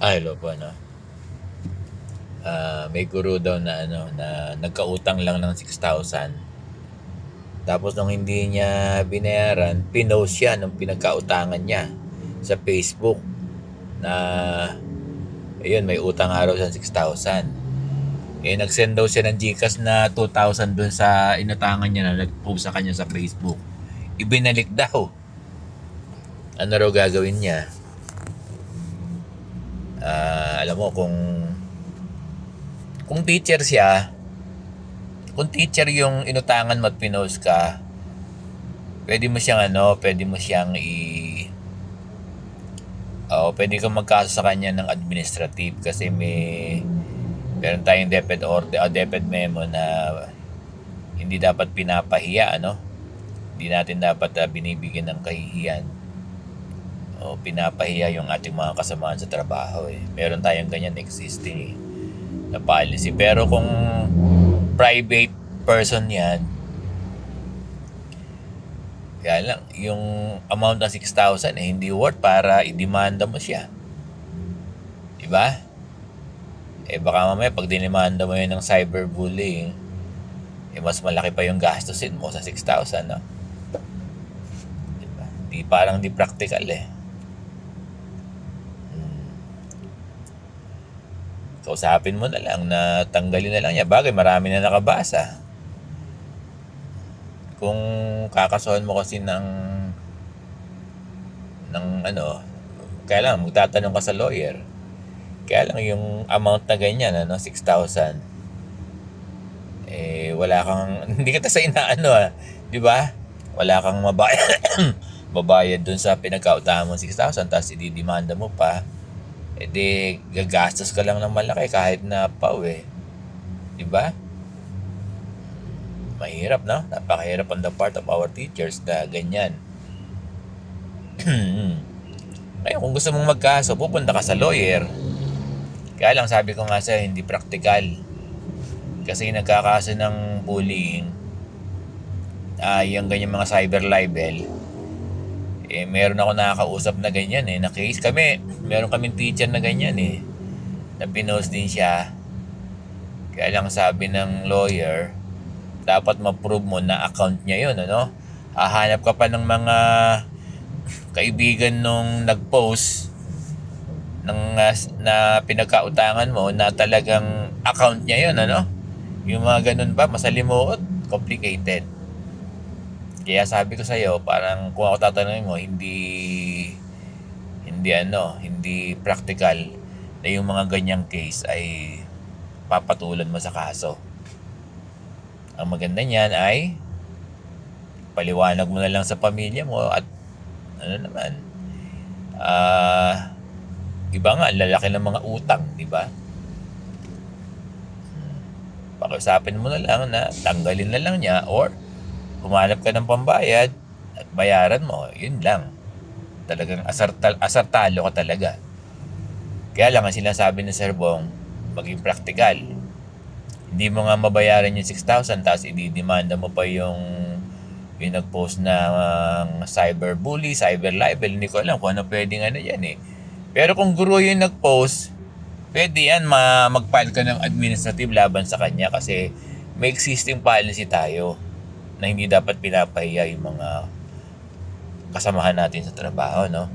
Hello po, ano. May guro daw na nagkautang lang ng 6,000. Tapos nung hindi niya binayaran, pinost siya nung pinagkautangan niya sa Facebook na ayun, may utang araw sa 6,000. Nag-send daw siya ng GCash na 2,000 dun sa inutangan niya na nag-post sa kanya sa Facebook. Ibinalik daw. Ano raw gagawin niya? Alam mo, kung teacher siya, kung teacher yung inutangan mo at pinost ka, pwede mo siyang pwede kang magkaso sa kanya ng administrative kasi meron tayong DepEd order o DepEd memo na hindi dapat pinapahiya, ano? Hindi natin dapat binibigyan ng kahihiyan o pinapahiya yung ating mga kasamahan sa trabaho eh. Meron tayong ganyan existing na policy. Pero kung private person yan, kaya lang, yung amount ng 6,000 hindi worth para i-demanda mo siya. Diba? Baka mamaya pag dinimanda mo yun ng cyberbullying, mas malaki pa yung gastusin mo sa 6,000, no? Diba? Parang di practical eh. Kausapin mo na lang na tanggalin na lang niya. Bagay, marami na nakabasa. Kung kakasuhan mo kasi ng kaya lang magtatanong ka sa lawyer. Kaya lang yung amount na ganyan, 6,000. Wala kang hindi kita sa di ba? Wala kang mabayad dun sa pinagkautahan mo 6,000 tapos ididemanda mo pa. Gagastos ka lang ng malaki kahit na di ba? Mahirap, no? Napakahirap on the part of our teachers na ganyan. Ngayon, kung gusto mong magkaso, pupunta ka sa lawyer. Kaya lang sabi ko nga sa'yo, hindi practical. Kasi nagkakaso ng bullying, yung ganyan mga cyber libel, meron ako nakakausap na ganyan na case kami. Meron kaming teacher na ganyan na pinost din siya. Kaya lang sabi ng lawyer, dapat ma-prove mo na account niya yun, ano? Hahanap ka pa ng mga kaibigan nung nag-post na pinagkautangan mo na talagang account niya yun, ano? Yung mga ganun ba, masalimuot, complicated. Kaya sabi ko sa'yo, parang kung ako tatanungin mo, hindi practical na yung mga ganyang case ay papatulan mo sa kaso. Ang maganda niyan ay paliwanag mo na lang sa pamilya mo at iba nga, lalaki ng mga utang, di ba? Pakiusapin mo na lang na tanggalin na lang niya or humanap ka ng pambayad at bayaran mo. Yun lang. Talagang asartalo ka talaga. Kaya lang ang sinasabi ni Sir Bong, maging practical. Hindi mo nga mabayaran yung 6,000 tapos ididemanda mo pa yung nag-post na cyberbully, cyber libel. Hindi ko alam kung ano pwedeng yan Pero kung guro yung nag-post, pwede yan mag-file ka ng administrative laban sa kanya kasi may existing policy tayo na hindi dapat pinapahiya yung mga kasamahan natin sa trabaho, no?